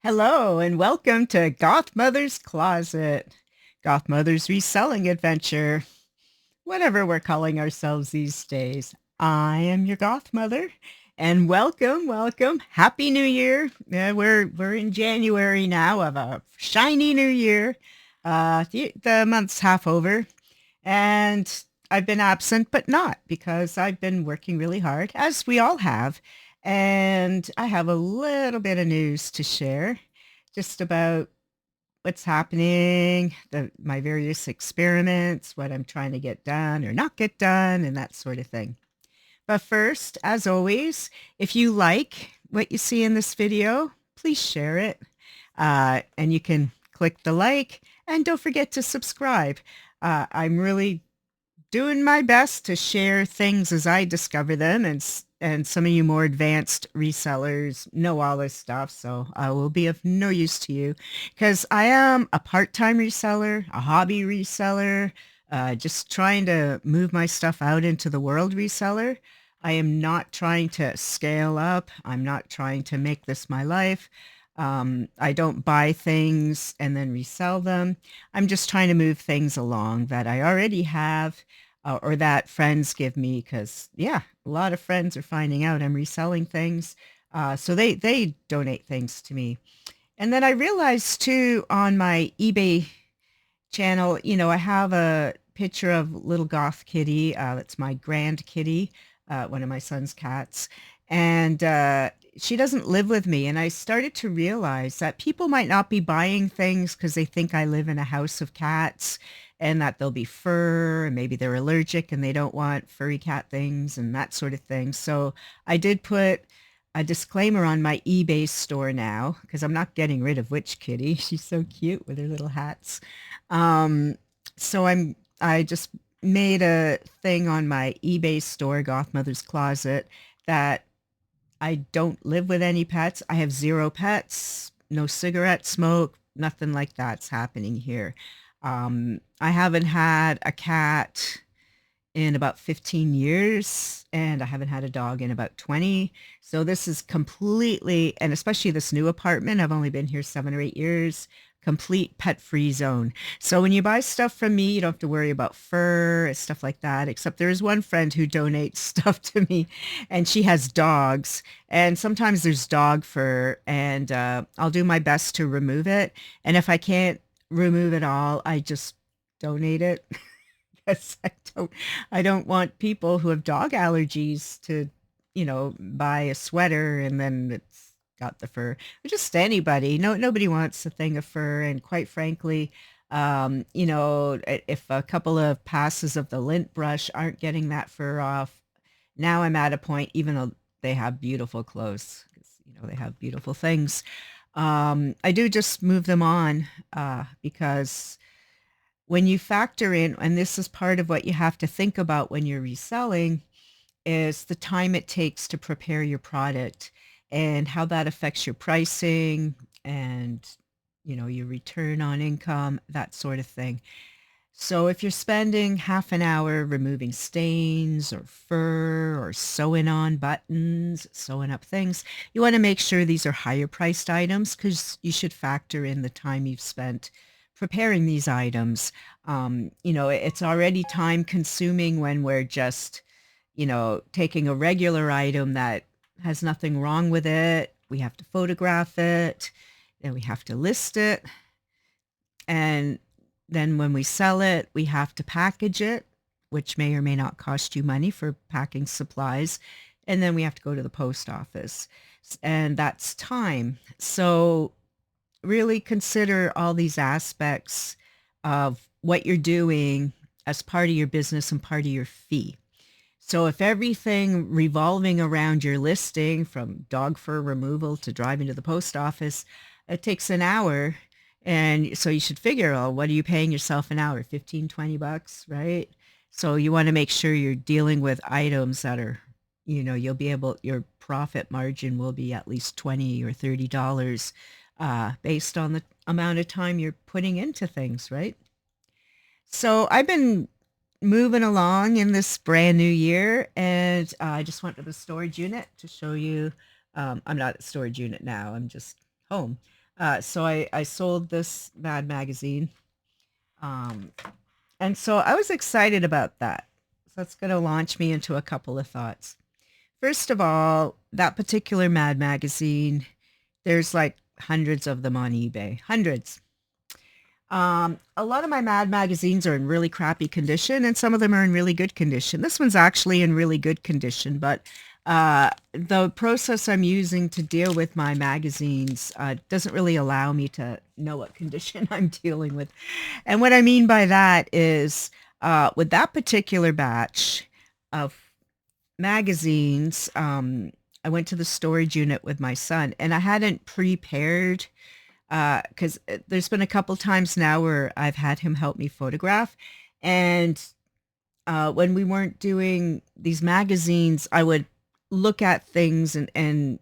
Hello and welcome to Goth Mother's Closet, Goth Mother's reselling adventure, whatever we're calling ourselves these days. I am your Goth Mother, and welcome. Happy New Year. We're in January now of a shiny new year. The month's half over, and I've been absent, but not because I've been working really hard, as we all have. And I have a little bit of news to share just about what's happening, my various experiments, what I'm trying to get done or not get done, and that sort of thing. But first, as always, if you like what you see in this video, please share it. And you can click the like and don't forget to subscribe. I'm really doing my best to share things as I discover them, and some of you more advanced resellers know all this stuff, so I will be of no use to you because I am a part-time reseller, a hobby reseller, just trying to move my stuff out into the world reseller. I am not trying to scale up. I'm not trying to make this my life. I don't buy things and then resell them. I'm just trying to move things along that I already have or that friends give me because, yeah, a lot of friends are finding out I'm reselling things. So they donate things to me. And then I realized too on my eBay channel, I have a picture of little goth kitty. That's my grand kitty, one of my son's cats. And she doesn't live with me. And I started to realize that people might not be buying things because they think I live in a house of cats and that there'll be fur and maybe they're allergic and they don't want furry cat things and that sort of thing. So I did put a disclaimer on my eBay store now because I'm not getting rid of Witch Kitty. She's so cute with her little hats. Um, so I just made a thing on my eBay store, Goth Mother's Closet, that I don't live with any pets. I have zero pets, no cigarette smoke, nothing like that's happening here. I haven't had a cat in about 15 years, and I haven't had a dog in about 20. So this is completely, and especially this new apartment, I've only been here 7 or 8 years, complete pet-free zone. So when you buy stuff from me, you don't have to worry about fur and stuff like that, except there is one friend who donates stuff to me, and she has dogs, and sometimes there's dog fur, and I'll do my best to remove it. And if I can't remove it all, I just donate it. Because I don't want people who have dog allergies to, buy a sweater and then it's got the fur. Or just anybody. No, nobody wants a thing of fur. And quite frankly, if a couple of passes of the lint brush aren't getting that fur off, now I'm at a point, even though they have beautiful clothes, 'cause, they have beautiful things. I do just move them on because when you factor in, and this is part of what you have to think about when you're reselling, is the time it takes to prepare your product and how that affects your pricing and, your return on income, that sort of thing. So if you're spending half an hour removing stains or fur or sewing on buttons, sewing up things, you want to make sure these are higher priced items because you should factor in the time you've spent preparing these items. It's already time consuming when we're just, taking a regular item that has nothing wrong with it. We have to photograph it, then we have to list it, and then when we sell it, we have to package it, which may or may not cost you money for packing supplies. And then we have to go to the post office. And that's time. So really consider all these aspects of what you're doing as part of your business and part of your fee. So if everything revolving around your listing, from dog fur removal to driving to the post office, it takes an hour. And so you should figure, oh, what are you paying yourself an hour? 15, $20, right? So you want to make sure you're dealing with items that are, your profit margin will be at least 20 or $30 based on the amount of time you're putting into things, right? So I've been moving along in this brand new year, and I just went to the storage unit to show you. I'm not at storage unit now. I'm just home. So I sold this Mad magazine. Um, and so I was excited about that. So that's going to launch me into a couple of thoughts. First of all, that particular Mad magazine, there's like hundreds of them on eBay. Hundreds. A lot of my Mad magazines are in really crappy condition, and some of them are in really good condition. This one's actually in really good condition, but the process I'm using to deal with my magazines doesn't really allow me to know what condition I'm dealing with. And what I mean by that is with that particular batch of magazines, I went to the storage unit with my son, and I hadn't prepared because there's been a couple times now where I've had him help me photograph. And when we weren't doing these magazines, I would look at things and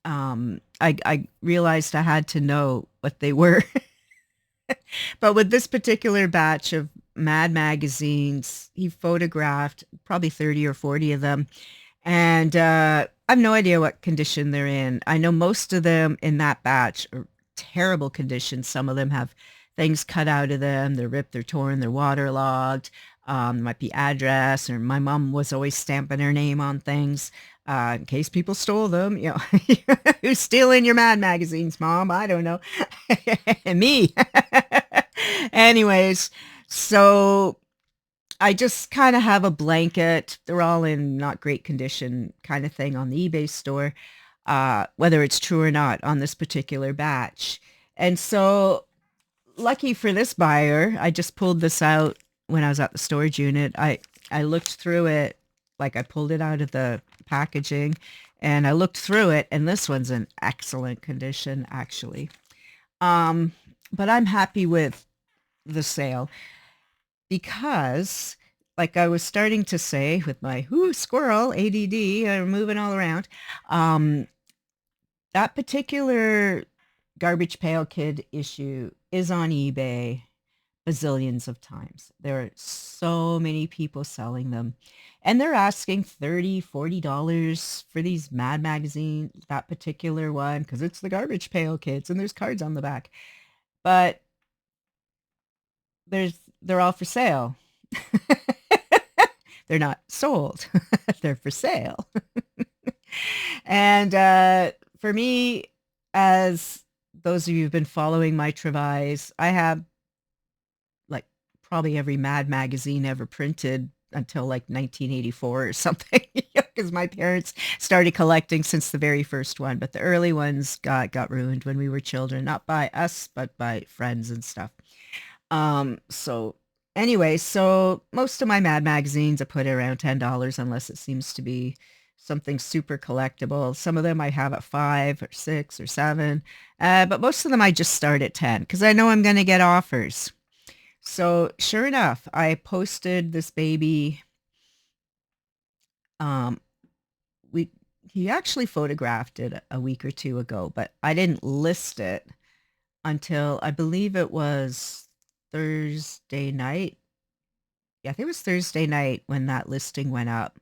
I realized I had to know what they were. But with this particular batch of Mad magazines, he photographed probably 30 or 40 of them. And I have no idea what condition they're in. I know most of them in that batch are terrible condition. Some of them have things cut out of them. They're ripped, they're torn, they're waterlogged. Might be address, or my mom was always stamping her name on things in case people stole them. You know, who's stealing your Mad magazines, Mom? I don't know. Me. Anyways, so I just kind of have a blanket. They're all in not great condition kind of thing on the eBay store, whether it's true or not on this particular batch. And so lucky for this buyer, I just pulled this out when I was at the storage unit. I looked through it, like I pulled it out of the packaging and I looked through it, and this one's in excellent condition actually. Um, but I'm happy with the sale because like I was starting to say with my squirrel ADD moving all around, um, that particular Garbage Pail Kid issue is on eBay bazillions of times. There are so many people selling them. And they're asking $30, $40 for these Mad magazines, that particular one, because it's the Garbage Pail Kids and there's cards on the back. But they're all for sale. They're not sold. They're for sale. And for me, as those of you who've been following my travails, I have like probably every Mad magazine ever printed until like 1984 or something, because my parents started collecting since the very first one, but the early ones got ruined when we were children, not by us, but by friends and stuff. So anyway, so most of my Mad magazines I put around $10 unless it seems to be something super collectible. Some of them I have at 5 or 6 or 7, but most of them I just start at 10 because I know I'm going to get offers. So sure enough, I posted this baby. Um, we He actually photographed it a week or two ago, but I didn't list it until I believe it was Thursday night. Yeah, I think it was Thursday night when that listing went up.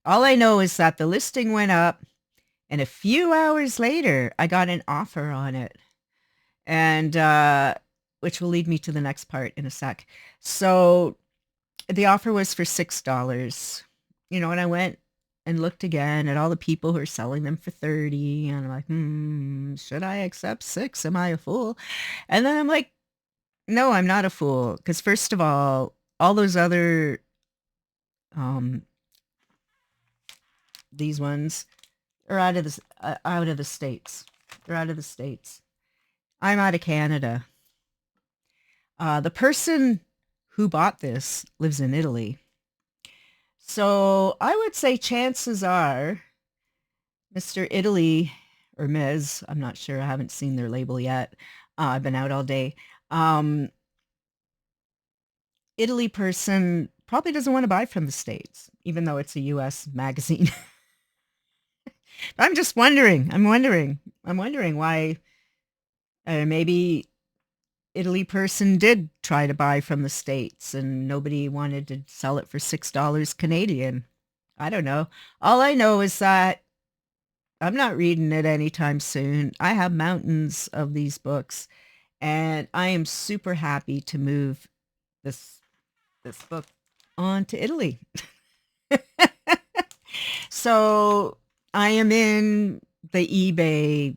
All I know is that the listing went up, and a few hours later, I got an offer on it. And which will lead me to the next part in a sec. So the offer was for $6. And I went and looked again at all the people who are selling them for 30, and I'm like, should I accept 6? Am I a fool? And then I'm like, no, I'm not a fool. Because first of all those other um these ones are out of the states. They're out of the states. I'm out of Canada. The person who bought this lives in Italy. So I would say chances are Mr. Italy or Ms., I'm not sure. I haven't seen their label yet. I've been out all day. Um, Italy person probably doesn't want to buy from the States, even though it's a US magazine. I'm just wondering. I'm wondering why maybe Italy person did try to buy from the States and nobody wanted to sell it for $6 Canadian. I don't know. All I know is that I'm not reading it anytime soon. I have mountains of these books, and I am super happy to move this this book on to Italy. So I am in the eBay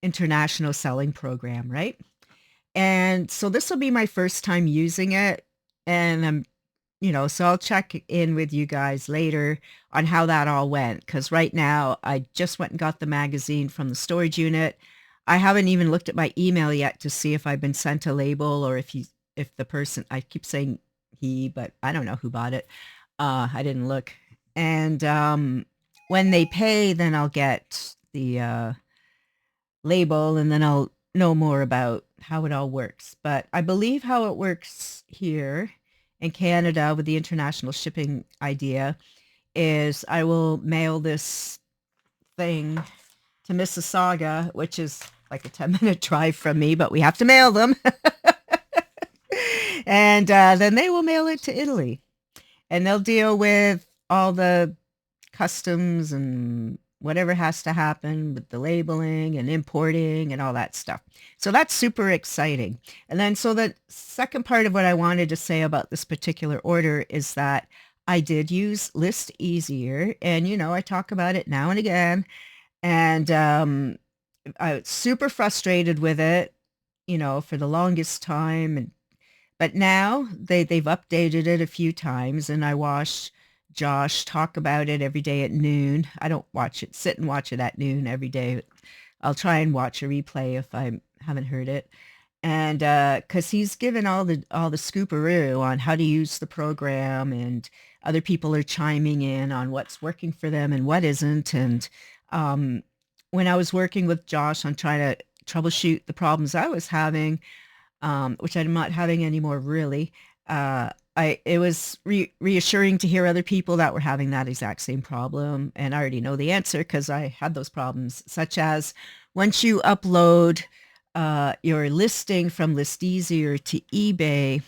international selling program, right? And so this will be my first time using it. And so I'll check in with you guys later on how that all went. Because right now I just went and got the magazine from the storage unit. I haven't even looked at my email yet to see if I've been sent a label or if the person, I keep saying he, but I don't know who bought it. I didn't look. And when they pay, then I'll get the label and then I'll know more about how it all works. But I believe how it works here in Canada with the international shipping idea is I will mail this thing to Mississauga, which is like a 10-minute drive from me, but we have to mail them. And then they will mail it to Italy. And they'll deal with all the customs and whatever has to happen with the labeling and importing and all that stuff. So that's super exciting. And then so the second part of what I wanted to say about this particular order is that I did use List Easier, and I talk about it now and again, and I was super frustrated with it, for the longest time, and but now they've updated it a few times, and I watch Josh talk about it every day at noon. I don't sit and watch it at noon every day. I'll try and watch a replay if I haven't heard it. And because he's given all the scooperoo on how to use the program, and other people are chiming in on what's working for them and what isn't. And when I was working with Josh on trying to troubleshoot the problems I was having, which I'm not having anymore really. It was reassuring to hear other people that were having that exact same problem, and I already know the answer because I had those problems, such as once you upload your listing from List Easier to eBay,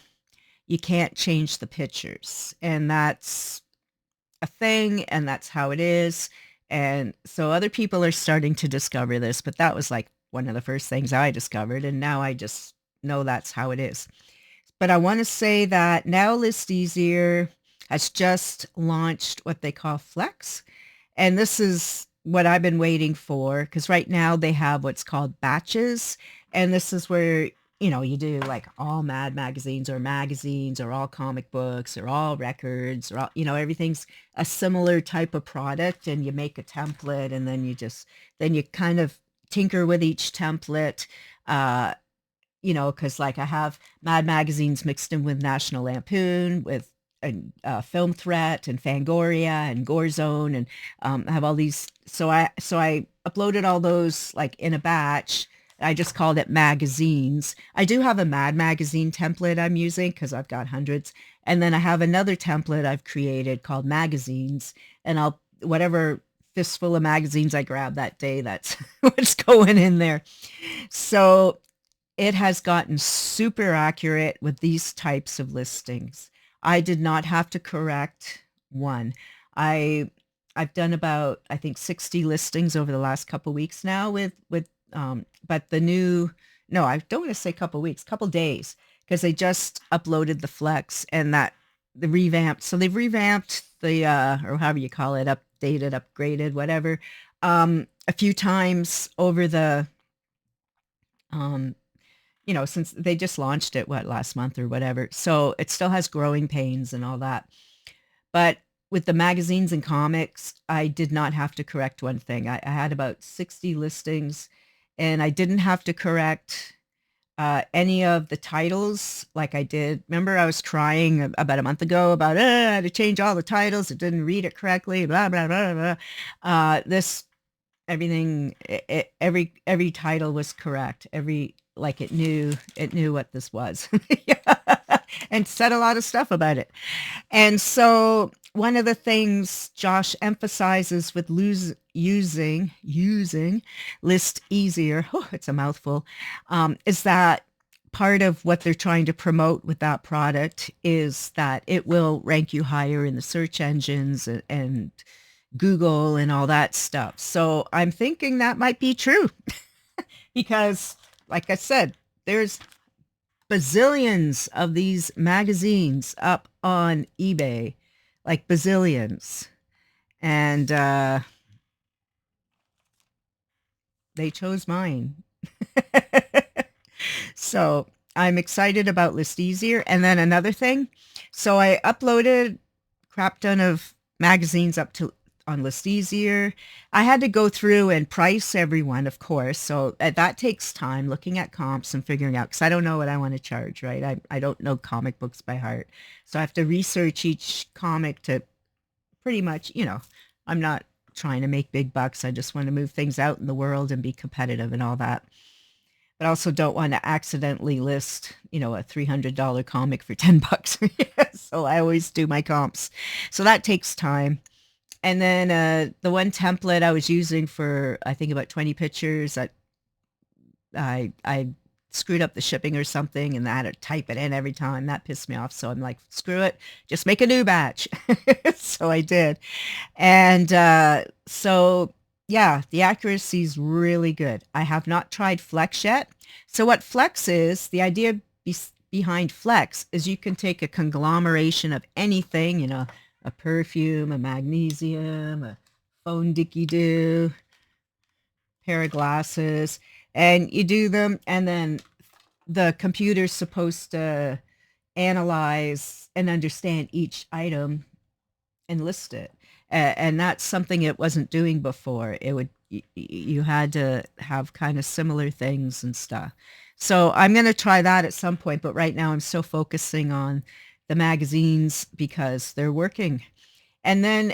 you can't change the pictures, and that's a thing, and that's how it is. And so other people are starting to discover this, but that was like one of the first things I discovered, and now I just know that's how it is. But I want to say that now List Easier has just launched what they call Flex. And this is what I've been waiting for, because right now they have what's called batches. And this is where, you do like all magazines or all comic books or all records or all, everything's a similar type of product, and you make a template, and then you kind of tinker with each template. Because like I have Mad magazines mixed in with National Lampoon, with Film Threat and Fangoria and Gore Zone, and I have all these. So I uploaded all those like in a batch. I just called it magazines. I do have a Mad magazine template I'm using because I've got hundreds, and then I have another template I've created called magazines, and I'll whatever fistful of magazines I grab that day, that's what's going in there. So it has gotten super accurate with these types of listings. I did not have to correct one. I've done about, I think, 60 listings over the last couple weeks now but the new, no, I don't want to say couple weeks, couple days, because they just uploaded the Flex and the revamped. So they've revamped the, or however you call it, updated, upgraded, whatever, a few times over the, um, since they just launched it, last month or whatever. So it still has growing pains and all that. But with the magazines and comics, I did not have to correct one thing. I had about 60 listings, and I didn't have to correct any of the titles like I did. Remember, I was trying about a month ago about to change all the titles. It didn't read it correctly, blah, blah, blah, blah. Everything, every title was correct. It knew what this was. And said a lot of stuff about it. And so one of the things Josh emphasizes with using List Easier, it's a mouthful, is that part of what they're trying to promote with that product is that it will rank you higher in the search engines, and Google and all that stuff. So I'm thinking that might be true because, like I said, there's bazillions of these magazines up on eBay, like bazillions. And they chose mine. So I'm excited about List Easier. And then another thing, so I uploaded crap ton of magazines up to on List Easier. I had to go through and price everyone, of course. So that takes time looking at comps and figuring out, because I don't know what I want to charge, right? I don't know comic books by heart. So I have to research each comic to pretty much, I'm not trying to make big bucks. I just want to move things out in the world and be competitive and all that. But I also don't want to accidentally list, a $300 comic for 10 bucks. So I always do my comps. So that takes time. And then the one template I was using for, I think, about 20 pictures, I screwed up the shipping or something, and I had to type it in every time. That pissed me off. So I'm like, screw it, just make a new batch. So I did. And so, yeah, the accuracy is really good. I have not tried Flex yet. So what Flex is, the idea behind Flex is you can take a conglomeration of anything, a perfume, a magnesium, a phone dicky-do, pair of glasses, and you do them, and then the computer's supposed to analyze and understand each item and list it. And that's something it wasn't doing before. You had to have kind of similar things and stuff. So I'm going to try that at some point, but right now I'm still focusing on the magazines because they're working. And then,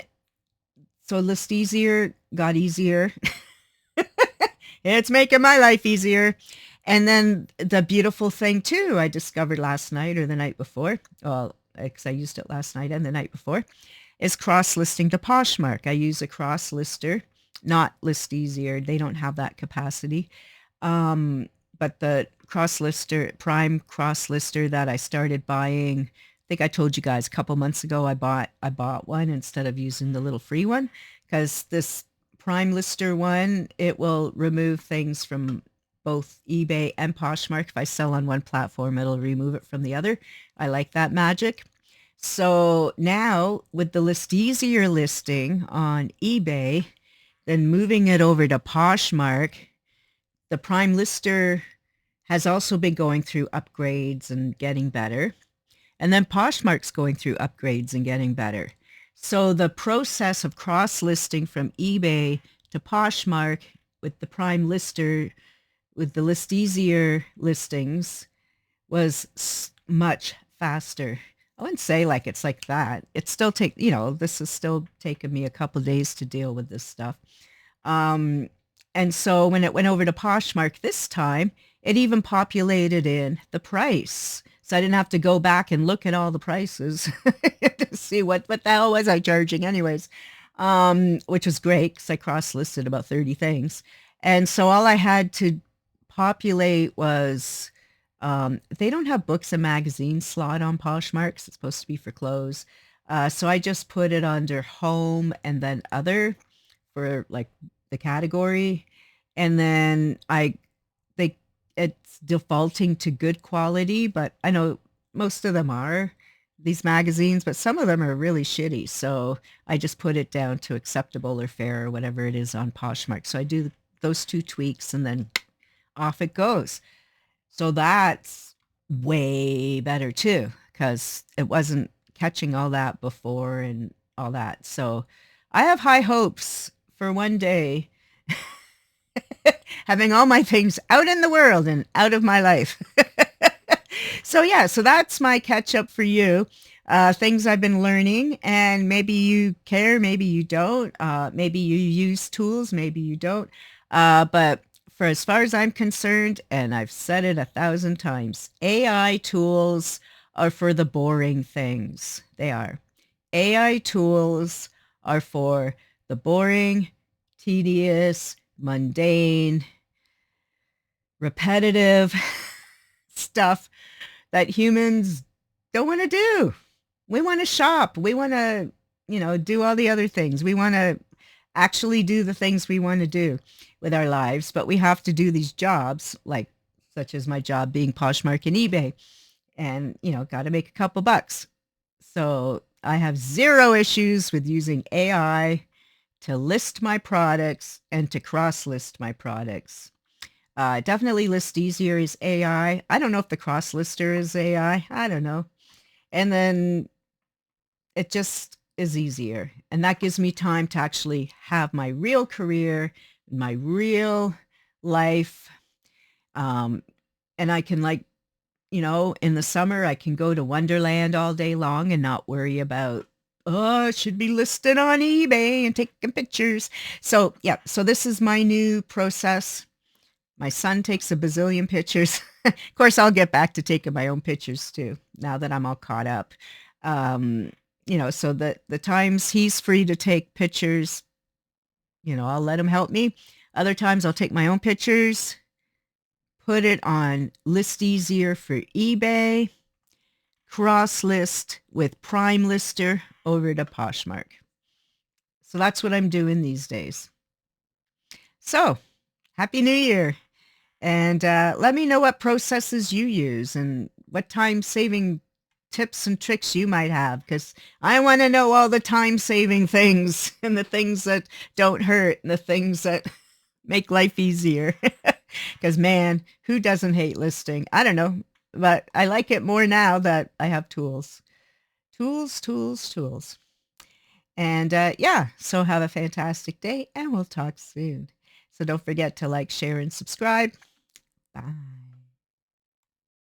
so List Easier got easier. It's making my life easier. And then the beautiful thing too, I discovered last night or the night before, well, because I used it last night and the night before, is cross-listing to Poshmark. I use a cross-lister, not List Easier. They don't have that capacity. But the cross-lister, Prime cross-lister that I started buying, I think I told you guys a couple months ago, I bought one instead of using the little free one, because this Prime Lister one, it will remove things from both eBay and Poshmark. If I sell on one platform, it'll remove it from the other. I like that magic. So now with the List Easier listing on eBay, then moving it over to Poshmark, the Prime Lister has also been going through upgrades and getting better. And then Poshmark's going through upgrades and getting better. So the process of cross-listing from eBay to Poshmark with the Prime Lister, with the List Easier listings, was much faster. I wouldn't say like it's like that. It still this has still taken me a couple of days to deal with this stuff. And so when it went over to Poshmark this time, it even populated in the price. So I didn't have to go back and look at all the prices to see what the hell was I charging anyways, which was great because I cross-listed about 30 things. And so all I had to populate was, they don't have books and magazines slot on Poshmark. It's supposed to be for clothes. So I just put it under home and then other for like the category. And then it's defaulting to good quality, but I know most of them are these magazines, but some of them are really shitty. So I just put it down to acceptable or fair or whatever it is on Poshmark. So I do those two tweaks and then off it goes. So that's way better too, because it wasn't catching all that before and all that. So I have high hopes for one day having all my things out in the world and out of my life. So yeah, so that's my catch up for you. Things I've been learning, and maybe you care, maybe you don't. Maybe you use tools, maybe you don't. But for as far as I'm concerned, and I've said it 1,000 times, AI tools are for the boring things. They are. AI tools are for the boring, tedious, mundane, repetitive stuff that humans don't want to do. We want to shop. We want to, do all the other things. We want to actually do the things we want to do with our lives, but we have to do these jobs, like such as my job being Poshmark and eBay, and got to make a couple bucks. So I have zero issues with using AI to list my products and to cross-list my products. Definitely list easier is AI. I don't know if the cross-lister is AI. I don't know. And then it just is easier. And that gives me time to actually have my real career, my real life. Um, and I can in the summer, I can go to Wonderland all day long and not worry about, oh, it should be listed on eBay and taking pictures. So yeah, so this is my new process. My son takes a bazillion pictures. Of course, I'll get back to taking my own pictures too, now that I'm all caught up. Um, so the times he's free to take pictures, I'll let him help me. Other times I'll take my own pictures, put it on List Easier for eBay, cross list with Prime Lister over to Poshmark. So that's what I'm doing these days. So, Happy New Year. And let me know what processes you use and what time-saving tips and tricks you might have, because I want to know all the time-saving things and the things that don't hurt and the things that make life easier. Because, man, who doesn't hate listing? I don't know, but I like it more now that I have tools. Tools, tools, tools. And yeah, so have a fantastic day, and we'll talk soon. So don't forget to like, share, and subscribe. Bye.